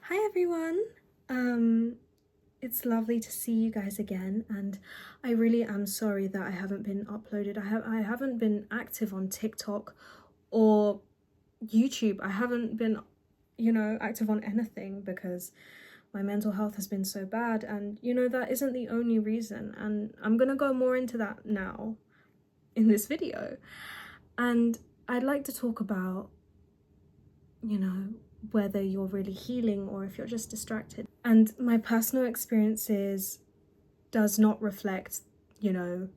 Hi everyone. Um it's lovely to see you guys again, and I really am sorry that I haven't been uploaded. I haven't been active on TikTok or YouTube. I haven't been, active on anything because my mental health has been so bad, and that isn't the only reason, and I'm going to go more into that now in this video. And I'd like to talk about whether you're really healing or if you're just distracted. And my personal experiences does not reflect, the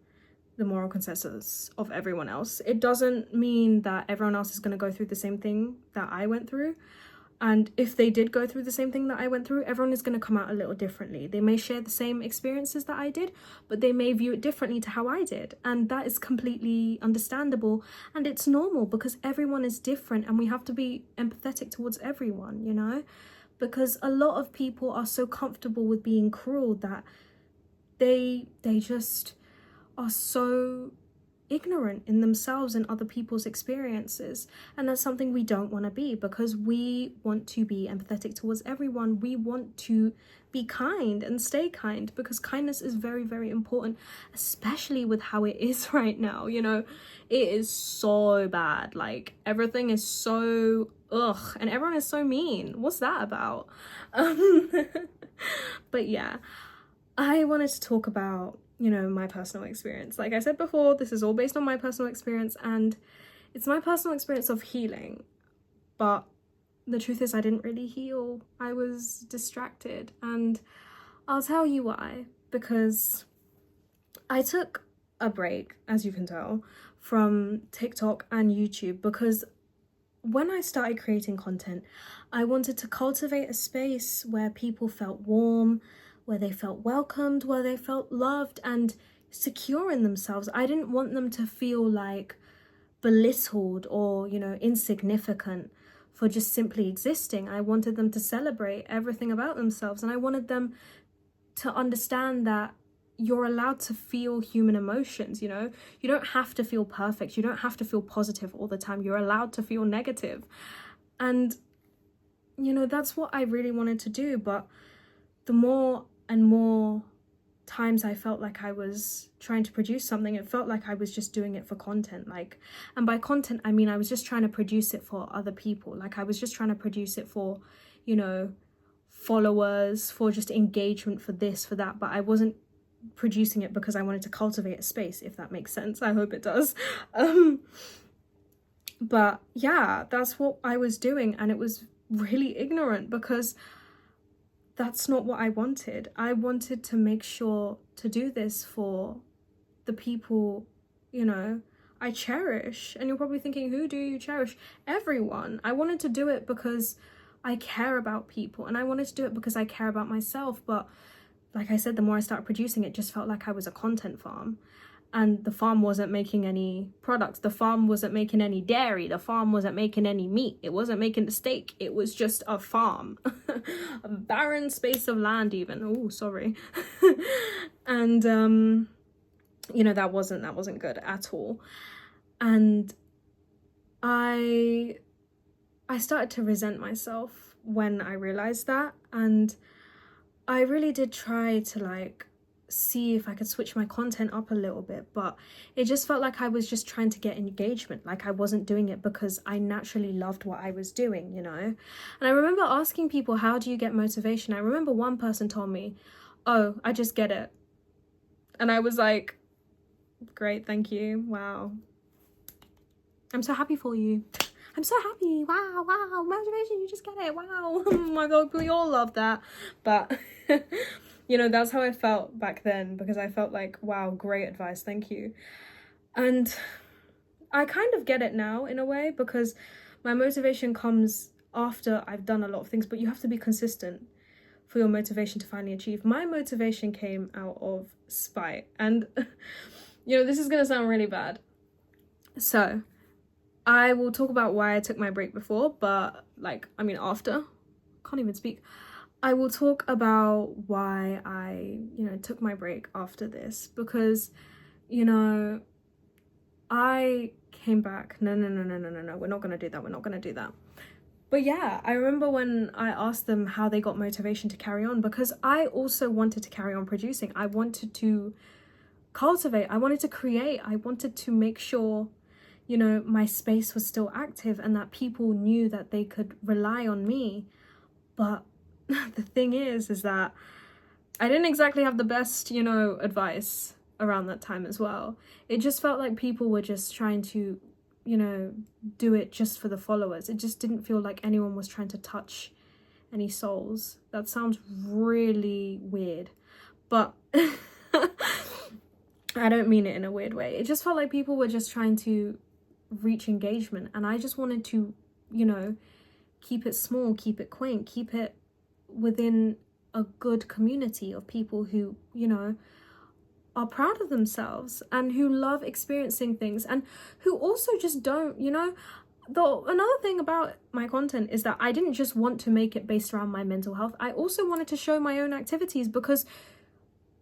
moral consensus of everyone else. It doesn't mean that everyone else is going to go through the same thing that I went through. And if they did go through the same thing that I went through, everyone is going to come out a little differently. They may share the same experiences that I did, but they may view it differently to how I did. And that is completely understandable. And it's normal because everyone is different and we have to be empathetic towards everyone, Because a lot of people are so comfortable with being cruel that they just are so ignorant in themselves and other people's experiences, and that's something we don't want to be, because we want to be empathetic towards everyone. We want to be kind and stay kind, because kindness is very, very important, especially with how it is right now. It is so bad. Like, everything is so ugh, and everyone is so mean. What's that about? But yeah, I wanted to talk about my personal experience. Like I said before, this is all based on my personal experience, and it's my personal experience of healing. But the truth is, I didn't really heal. I was distracted, and I'll tell you why. Because I took a break, as you can tell, from TikTok and YouTube, because when I started creating content, I wanted to cultivate a space where people felt warm, where they felt welcomed, where they felt loved and secure in themselves. I didn't want them to feel like belittled or, insignificant for just simply existing. I wanted them to celebrate everything about themselves, and I wanted them to understand that you're allowed to feel human emotions. You don't have to feel perfect. You don't have to feel positive all the time. You're allowed to feel negative. And that's what I really wanted to do. But the more and more times I felt like I was trying to produce something, it felt like I was just doing it for content. Like, and by content I mean I was just trying to produce it for other people. Like, I was just trying to produce it for, followers, for just engagement, for this, for that. But I wasn't producing it because I wanted to cultivate a space, if that makes sense. I hope it does. But yeah, that's what I was doing, and it was really ignorant, because that's not what I wanted. I wanted to make sure to do this for the people, I cherish. And you're probably thinking, who do you cherish? Everyone. I wanted to do it because I care about people, and I wanted to do it because I care about myself. But like I said, the more I started producing, it just felt like I was a content farm. And the farm wasn't making any products. The farm wasn't making any dairy. The farm wasn't making any meat. It wasn't making the steak. It was just a farm. A barren space of land even. Oh, sorry. And that wasn't good at all. And I started to resent myself when I realized that, and I really did try to see if I could switch my content up a little bit, but it just felt like I was just trying to get engagement. Like, I wasn't doing it because I naturally loved what I was doing, And I remember asking people, how do you get motivation? I remember one person told me, oh, I just get it. And I was like, great, thank you. Wow. I'm so happy for you. I'm so happy. Wow, motivation, you just get it. Wow. Oh my God, we all love that. But that's how I felt back then, because I felt like, wow, great advice, thank you. And I kind of get it now in a way, because my motivation comes after I've done a lot of things, but you have to be consistent for your motivation to finally achieve. My motivation came out of spite, and this is gonna sound really bad. So I will talk about why I took my break before, but after, can't even speak. I will talk about why I, took my break after this, because, I came back. No, we're not gonna do that. But yeah, I remember when I asked them how they got motivation to carry on, because I also wanted to carry on producing. I wanted to cultivate, I wanted to create, I wanted to make sure, you know, my space was still active and that people knew that they could rely on me. But the thing is that I didn't exactly have the best, you know, advice around that time as well. It just felt like people were just trying to, you know, do it just for the followers. It just didn't feel like anyone was trying to touch any souls. That sounds really weird, but I don't mean it in a weird way. It just felt like people were just trying to reach engagement, and I just wanted to, you know, keep it small, keep it quaint, keep it within a good community of people who, you know, are proud of themselves and who love experiencing things, and who also just don't, you know. Though another thing about my content is that I didn't just want to make it based around my mental health. I also wanted to show my own activities, because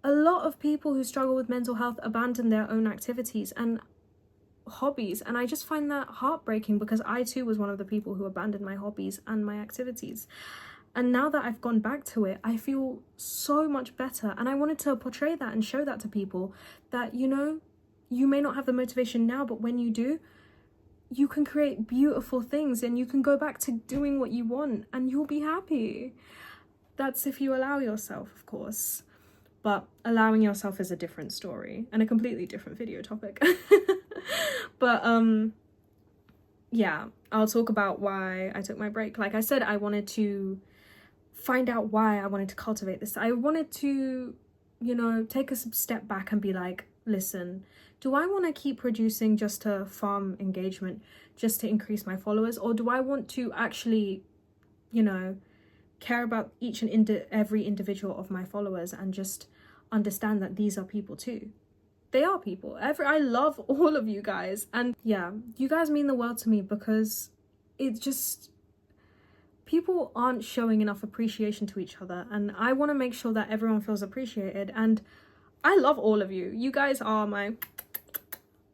a lot of people who struggle with mental health abandon their own activities and hobbies, and I just find that heartbreaking, because I too was one of the people who abandoned my hobbies and my activities. And now that I've gone back to it, I feel so much better, and I wanted to portray that and show that to people, that, you know, you may not have the motivation now, but when you do, you can create beautiful things and you can go back to doing what you want and you'll be happy. That's if you allow yourself, of course. But allowing yourself is a different story and a completely different video topic. But yeah, I'll talk about why I took my break. Like I said, I wanted to find out why I wanted to cultivate this. I wanted to, you know, take a step back and be like, listen, do I want to keep producing just to farm engagement, just to increase my followers? Or do I want to actually, you know, care about each and every individual of my followers and just understand that these are people too? They are people. I love all of you guys, and yeah, you guys mean the world to me, because it just, people aren't showing enough appreciation to each other, and I want to make sure that everyone feels appreciated. And I love all of you. You guys are my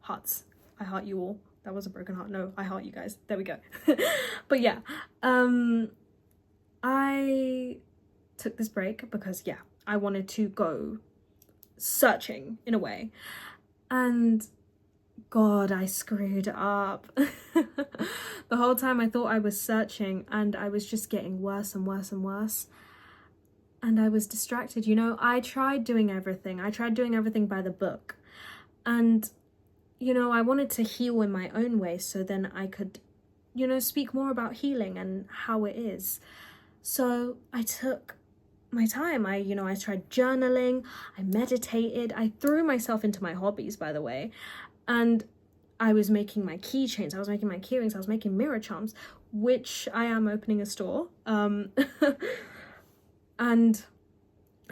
hearts. I heart you all. That was a broken heart. No, I heart you guys. There we go. But yeah, I took this break because, yeah, I wanted to go searching in a way, and God, I screwed up. The whole time I thought I was searching, and I was just getting worse and worse and worse, and I was distracted. You know, I tried doing everything by the book, and, you know, I wanted to heal in my own way, so then I could, you know, speak more about healing and how it is. So I took my time. I tried journaling, I meditated, I threw myself into my hobbies, by the way, and I was making my keychains, I was making my key rings, I was making mirror charms, which I am opening a store. And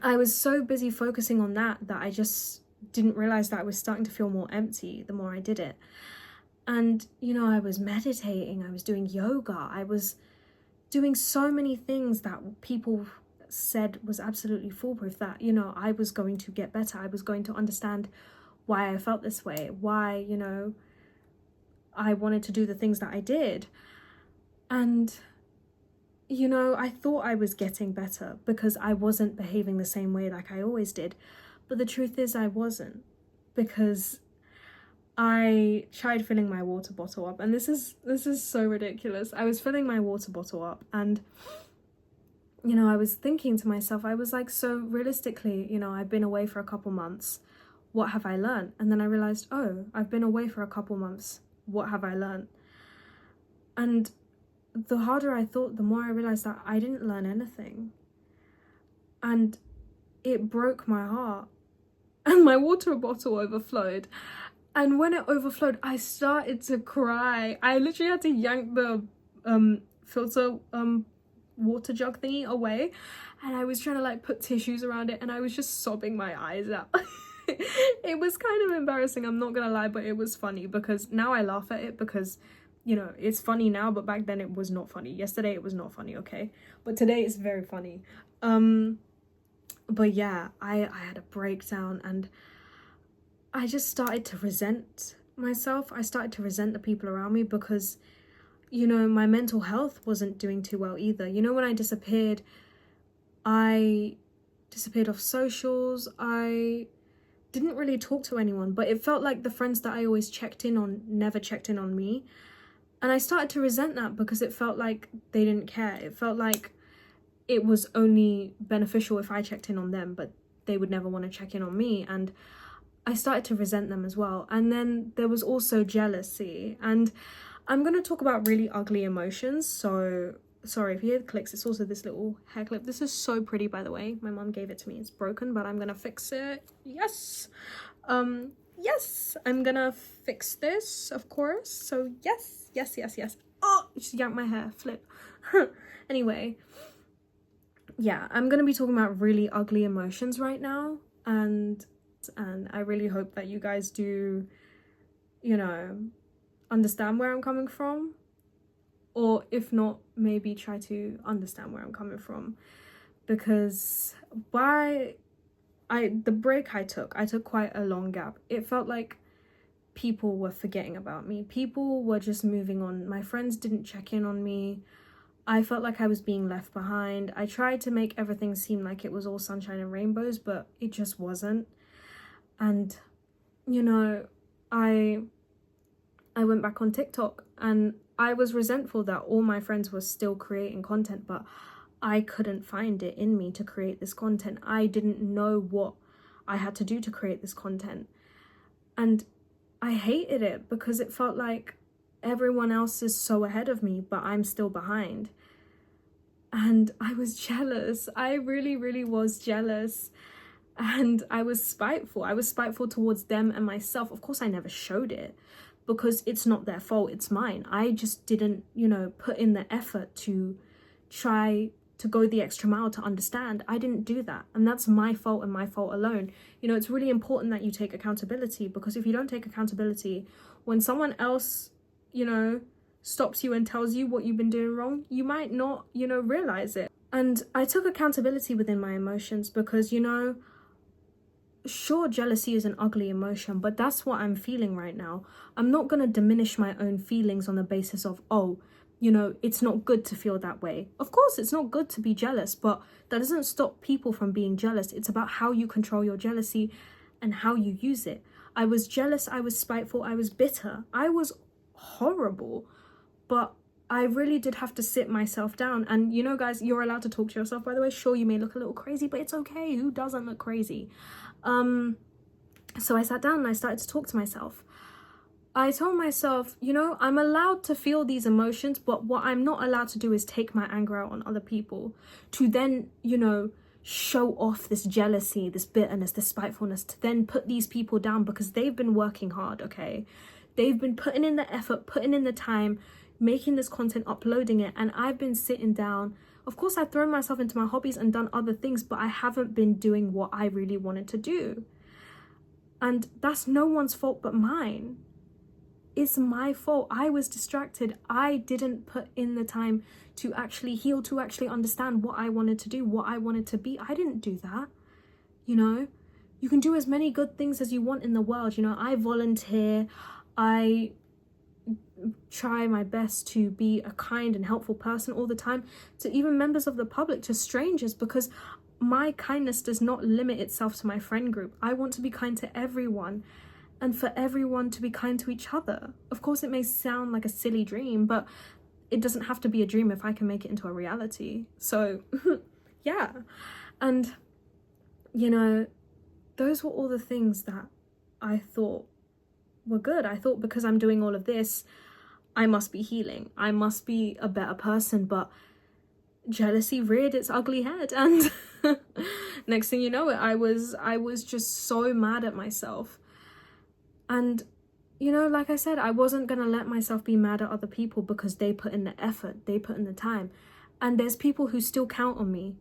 I was so busy focusing on that I just didn't realize that I was starting to feel more empty the more I did it. And, you know, I was meditating, I was doing yoga, I was doing so many things that people said was absolutely foolproof, that, you know, I was going to get better, I was going to understand why I felt this way, why, you know, I wanted to do the things that I did. And, you know, I thought I was getting better because I wasn't behaving the same way like I always did. But the truth is I wasn't, because I tried filling my water bottle up, and this is so ridiculous. I was filling my water bottle up, and, you know, I was thinking to myself, I was like, so realistically, you know, I've been away for a couple months. What have I learned? And then I realized, oh, I've been away for a couple months. What have I learned? And the harder I thought, the more I realized that I didn't learn anything. And it broke my heart. And my water bottle overflowed. And when it overflowed, I started to cry. I literally had to yank the filter water jug thingy away. And I was trying to like put tissues around it, and I was just sobbing my eyes out. It was kind of embarrassing, I'm not gonna lie, but it was funny, because now I laugh at it because, you know, it's funny now, but back then it was not funny. Yesterday it was not funny, okay? But today it's very funny. But yeah, I had a breakdown, and I just started to resent myself. I started to resent the people around me, because, you know, my mental health wasn't doing too well either. You know, when I disappeared off socials. I didn't really talk to anyone, but it felt like the friends that I always checked in on never checked in on me. And I started to resent that because it felt like they didn't care. It felt like it was only beneficial if I checked in on them, but they would never want to check in on me. And I started to resent them as well. And then there was also jealousy. And I'm going to talk about really ugly emotions. So sorry if you hear the clicks. It's also this little hair clip. This is so pretty, by the way. My mom gave it to me. It's broken, but I'm going to fix it. Yes. Yes, I'm going to fix this, of course. So yes. Oh, just yanked my hair. Flip. Anyway. Yeah, I'm going to be talking about really ugly emotions right now. And I really hope that you guys do, you know, understand where I'm coming from, or if not, maybe try to understand where I'm coming from, because the break I took quite a long gap. It felt like people were forgetting about me. People were just moving on. My friends didn't check in on me. I felt like I was being left behind. I tried to make everything seem like it was all sunshine and rainbows, but it just wasn't. And, you know, I went back on TikTok and I was resentful that all my friends were still creating content, but I couldn't find it in me to create this content. I didn't know what I had to do to create this content. And I hated it because it felt like everyone else is so ahead of me, but I'm still behind. And I was jealous. I really, really was jealous. And I was spiteful. I was spiteful towards them and myself. Of course, I never showed it because it's not their fault, it's mine. I just didn't, you know, put in the effort to try to go the extra mile to understand. I didn't do that. And that's my fault and my fault alone. You know, it's really important that you take accountability, because if you don't take accountability, when someone else, you know, stops you and tells you what you've been doing wrong, you might not, you know, realize it. And I took accountability within my emotions because, you know, sure, jealousy is an ugly emotion, but that's what I'm feeling right now. I'm not going to diminish my own feelings on the basis of, oh, you know, it's not good to feel that way. Of course, it's not good to be jealous, but that doesn't stop people from being jealous. It's about how you control your jealousy and how you use it. I was jealous, I was spiteful, I was bitter, I was horrible, but I really did have to sit myself down. And, you know, guys, you're allowed to talk to yourself, by the way. Sure, you may look a little crazy, but it's okay. Who doesn't look crazy? So I sat down and I started to talk to myself. I told myself, you know, I'm allowed to feel these emotions, but what I'm not allowed to do is take my anger out on other people to then, you know, show off this jealousy, this bitterness, this spitefulness, to then put these people down because they've been working hard, okay? They've been putting in the effort, putting in the time, making this content, uploading it, and I've been sitting down. Of course, I've thrown myself into my hobbies and done other things, but I haven't been doing what I really wanted to do. And that's no one's fault but mine. It's my fault. I was distracted. I didn't put in the time to actually heal, to actually understand what I wanted to do, what I wanted to be. I didn't do that. You know, you can do as many good things as you want in the world. You know, I volunteer. I try my best to be a kind and helpful person all the time, to even members of the public, to strangers, because my kindness does not limit itself to my friend group. I want to be kind to everyone, and for everyone to be kind to each other. Of course, it may sound like a silly dream, but it doesn't have to be a dream if I can make it into a reality. So yeah. And, you know, those were all the things that I thought were good. I thought because I'm doing all of this, I must be healing. I must be a better person. But jealousy reared its ugly head, and next thing you know it, I was just so mad at myself. And, you know, like I said, I wasn't gonna let myself be mad at other people because they put in the effort, they put in the time. And there's people who still count on me.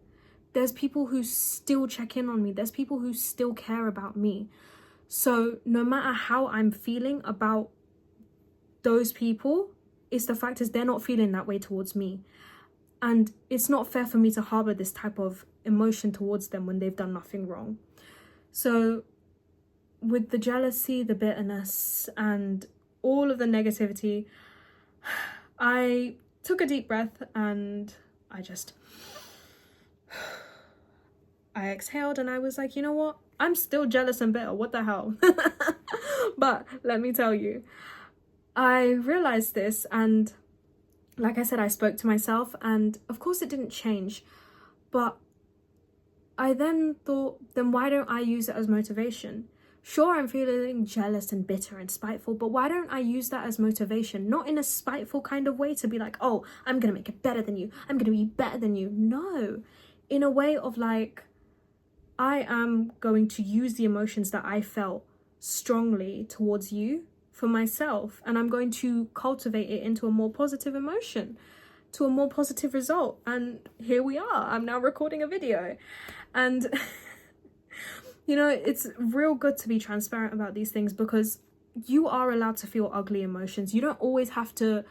There's people who still check in on me. There's people who still care about me. So no matter how I'm feeling about those people, it's the fact is they're not feeling that way towards me. And it's not fair for me to harbor this type of emotion towards them when they've done nothing wrong. So with the jealousy, the bitterness, and all of the negativity, I took a deep breath and I exhaled and I was like, you know what? I'm still jealous and bitter. What the hell? But let me tell you, I realized this, and like I said, I spoke to myself, and of course it didn't change. But I then thought, then why don't I use it as motivation? Sure, I'm feeling jealous and bitter and spiteful, but why don't I use that as motivation? Not in a spiteful kind of way to be like, oh, I'm gonna make it better than you. I'm gonna be better than you. No, in a way of like, I am going to use the emotions that I felt strongly towards you for myself, and I'm going to cultivate it into a more positive emotion, to a more positive result. And here we are. I'm now recording a video. And you know, it's real good to be transparent about these things, because you are allowed to feel ugly emotions. You don't always have to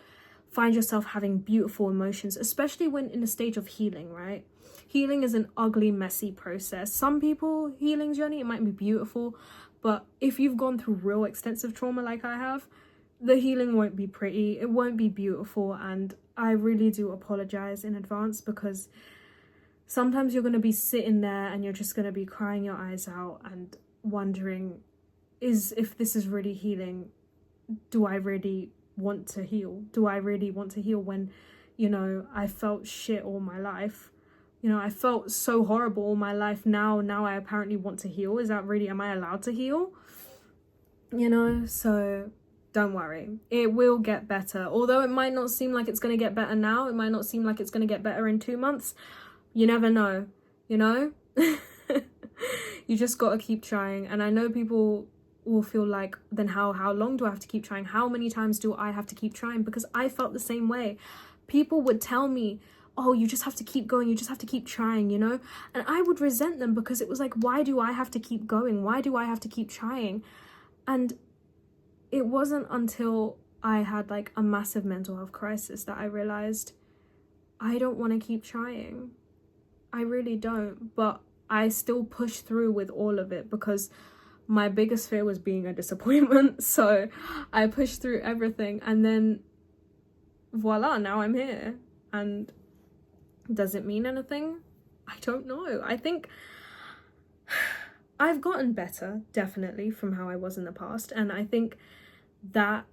find yourself having beautiful emotions, especially when in a stage of healing, right? Healing is an ugly, messy process. Some people, healing journey, it might be beautiful, but if you've gone through real extensive trauma like I have, the healing won't be pretty, it won't be beautiful. And I really do apologize in advance, because sometimes you're going to be sitting there and you're just going to be crying your eyes out and wondering, if this is really healing, do I really want to heal? Do I really want to heal when, you know, I felt shit all my life? You know, I felt so horrible all my life. Now I apparently want to heal. Is that really, am I allowed to heal? You know, so don't worry. It will get better. Although it might not seem like it's going to get better now. It might not seem like it's going to get better in 2 months. You never know, you know? You just got to keep trying. And I know people will feel like, then how long do I have to keep trying? How many times do I have to keep trying? Because I felt the same way. People would tell me, oh, you just have to keep going, you just have to keep trying, you know? And I would resent them, because it was like, why do I have to keep going? Why do I have to keep trying? And it wasn't until I had like a massive mental health crisis that I realized I don't want to keep trying. I really don't. But I still push through with all of it, because my biggest fear was being a disappointment. So I pushed through everything, and then voila, now I'm here. And does it mean anything? I don't know. I think I've gotten better, definitely, from how I was in the past. And I think that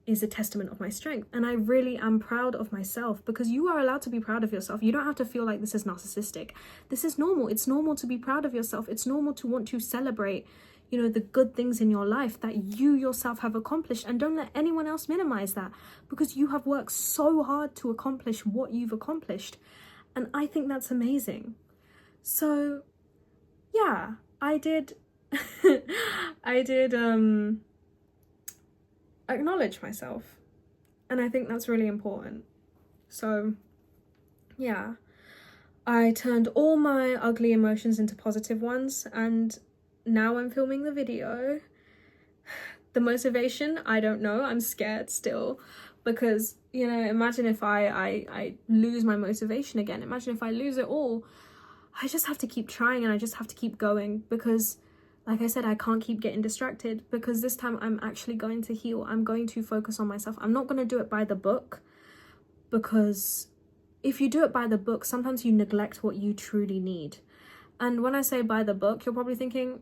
is a testament of my strength. And I really am proud of myself, because you are allowed to be proud of yourself. You don't have to feel like this is narcissistic. This is normal. It's normal to be proud of yourself. It's normal to want to celebrate, you know, the good things in your life that you yourself have accomplished. And don't let anyone else minimize that, because you have worked so hard to accomplish what you've accomplished. And I think that's amazing. So yeah, I did acknowledge myself, and I think that's really important. So yeah, I turned all my ugly emotions into positive ones, and now I'm filming the video. The motivation, I don't know. I'm scared still, because, you know, imagine if I lose my motivation again. Imagine if I lose it all. I just have to keep trying, and I just have to keep going, because like I said, I can't keep getting distracted, because this time I'm actually going to heal. I'm going to focus on myself. I'm not going to do it by the book, because if you do it by the book, sometimes you neglect what you truly need. And when I say by the book, you're probably thinking,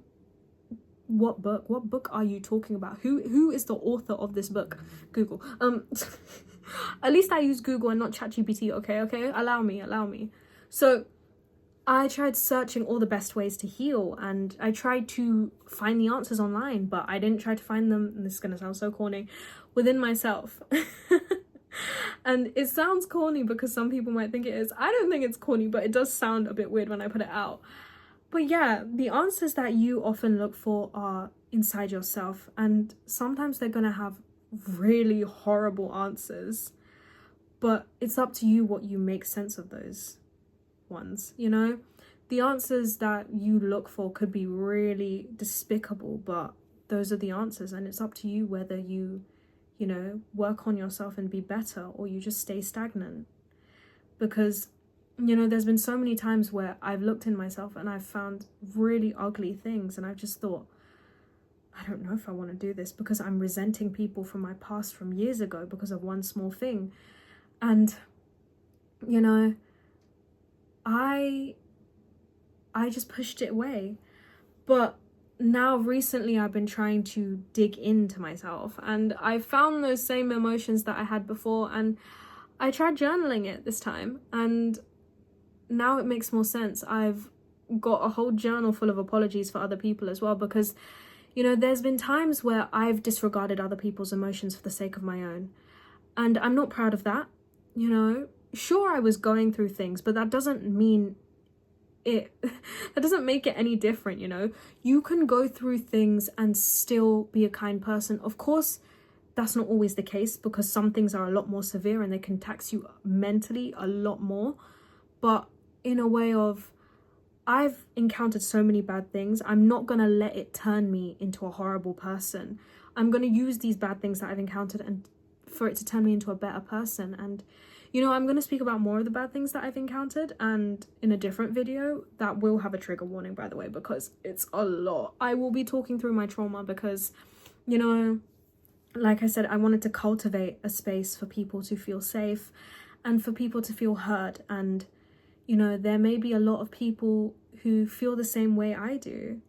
what book? What book are you talking about? Who is the author of this book? Google. At least I use Google and not ChatGPT, okay? Allow me. So I tried searching all the best ways to heal, and I tried to find the answers online, but I didn't try to find them, and this is gonna sound so corny, within myself. And it sounds corny because some people might think it is. I don't think it's corny, but it does sound a bit weird when I put it out. But yeah, the answers that you often look for are inside yourself, and sometimes they're gonna have really horrible answers, but it's up to you what you make sense of those ones, you know? The answers that you look for could be really despicable, but those are the answers, and it's up to you whether you know, work on yourself and be better, or you just stay stagnant. Because, you know, there's been so many times where I've looked in myself and I've found really ugly things, and I've just thought, I don't know if I want to do this, because I'm resenting people from my past from years ago because of one small thing. And, you know, I just pushed it away. But now recently I've been trying to dig into myself, and I found those same emotions that I had before, and I tried journaling it this time, and now it makes more sense. I've got a whole journal full of apologies for other people as well, because, you know, there's been times where I've disregarded other people's emotions for the sake of my own, and I'm not proud of that. You know, sure, I was going through things, but that doesn't mean it that doesn't make it any different. You know, you can go through things and still be a kind person. Of course, that's not always the case, because some things are a lot more severe and they can tax you mentally a lot more. But in a way of, I've encountered so many bad things, I'm not gonna let it turn me into a horrible person. I'm gonna use these bad things that I've encountered and for it to turn me into a better person. And, you know, I'm going to speak about more of the bad things that I've encountered, and in a different video that will have a trigger warning, by the way, because it's a lot. I will be talking through my trauma because, you know, like I said, I wanted to cultivate a space for people to feel safe and for people to feel heard. And, you know, there may be a lot of people who feel the same way I do,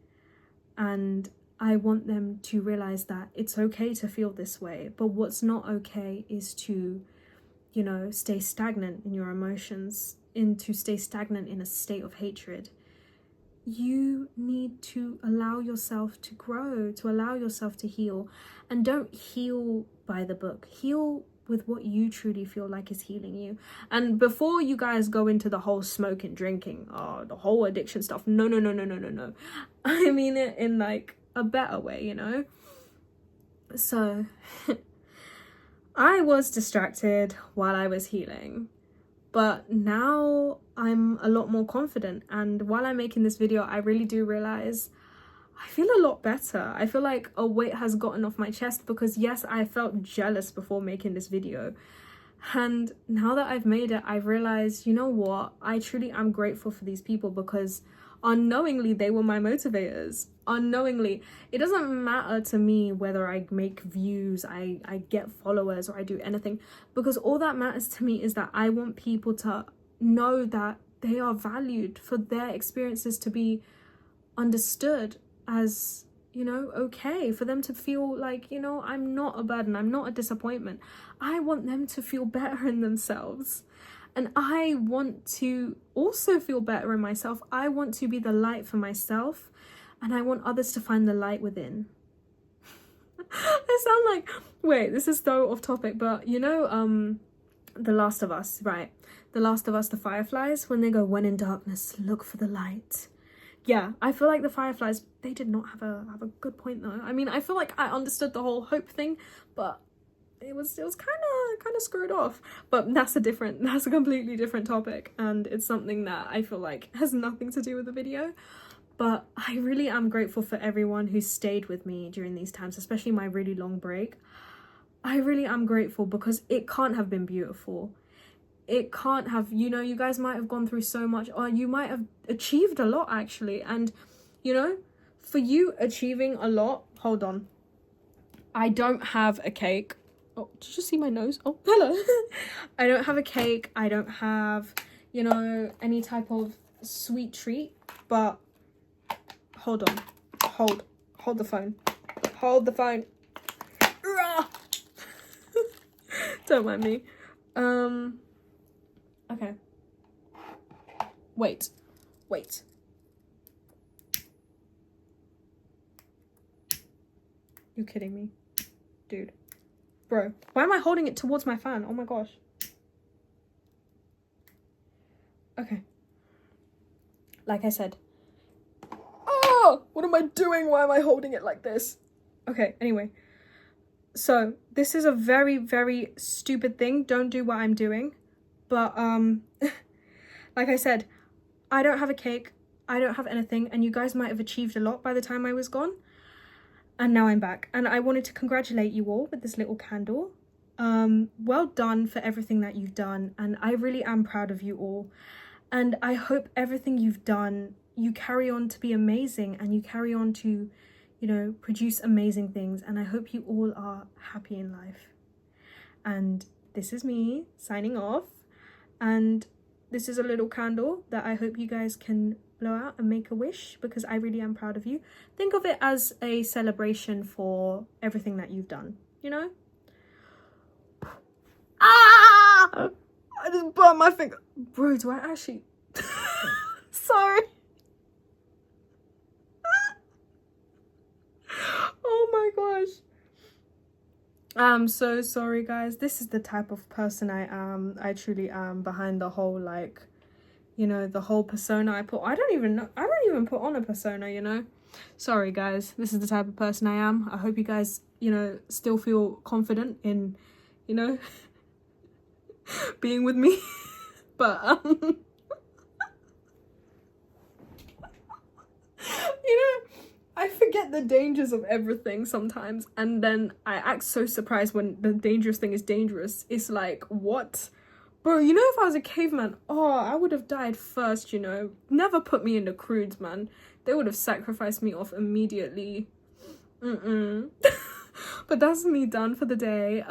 and I want them to realize that it's okay to feel this way, but what's not okay is to, you know, stay stagnant in your emotions, to stay stagnant in a state of hatred. You need to allow yourself to grow, to allow yourself to heal, and don't heal by the book. Heal with what you truly feel like is healing you. And before you guys go into the whole smoking, drinking, the whole addiction stuff, no. I mean it in like a better way, you know? So I was distracted while I was healing, but now I'm a lot more confident. And while I'm making this video, I really do realize I feel a lot better. I feel like a weight has gotten off my chest, because yes, I felt jealous before making this video. And now that I've made it, I've realized, you know what? I truly am grateful for these people, because unknowingly they were my motivators. Unknowingly. It doesn't matter to me whether I make views, I get followers, or I do anything, because all that matters to me is that I want people to know that they are valued, for their experiences to be understood as, you know, okay, for them to feel like, you know, I'm not a burden, I'm not a disappointment. I want them to feel better in themselves. And I want to also feel better in myself. I want to be the light for myself, and I want others to find the light within. I sound like, wait, this is so off topic, but you know, The Last of Us, right? The Last of Us, the Fireflies, when they go, when in darkness, look for the light. Yeah, I feel like the Fireflies, they did not have a good point though. I mean, I feel like I understood the whole hope thing, but it was kind of screwed off. But that's a completely different topic, and it's something that I feel like has nothing to do with the video. But I really am grateful for everyone who stayed with me during these times, especially my really long break. I really am grateful, because it can't have been beautiful. It can't have, you know, you guys might have gone through so much, or you might have achieved a lot actually. And, you know, for you achieving a lot, hold on. I don't have a cake. Oh, did you see my nose? Oh, hello. I don't have a cake. I don't have, you know, any type of sweet treat, but hold on. Hold the phone. Hold the phone. Don't mind me. Okay. Wait. You kidding me? Dude. Bro, why am I holding it towards my fan? Oh my gosh. Okay. Like I said. Oh, what am I doing? Why am I holding it like this? Okay, anyway. So, this is a very, very stupid thing. Don't do what I'm doing. But, like I said, I don't have a cake. I don't have anything. And you guys might have achieved a lot by the time I was gone. And now I'm back. And I wanted to congratulate you all with this little candle. Well done for everything that you've done. And I really am proud of you all. And I hope everything you've done, you carry on to be amazing. And you carry on to, you know, produce amazing things. And I hope you all are happy in life. And this is me signing off, and this is a little candle that I hope you guys can blow out and make a wish, because I really am proud of you. Think of it as a celebration for everything that you've done, you know? Ah! I just burnt my finger. Bro, do I actually... Sorry. Oh my gosh. I'm so sorry, guys. This is the type of person I am. I truly am, behind the whole, like, you know, the whole persona I put. I don't even put on a persona, you know? Sorry, guys. This is the type of person I am. I hope you guys, you know, still feel confident in, you know, being with me. But, you know, I forget the dangers of everything sometimes, and then I act so surprised when the dangerous thing is dangerous. It's like, what? Bro, you know, if I was a caveman, oh, I would have died first, you know? Never put me in the crudes, man. They would have sacrificed me off immediately. But that's me done for the day.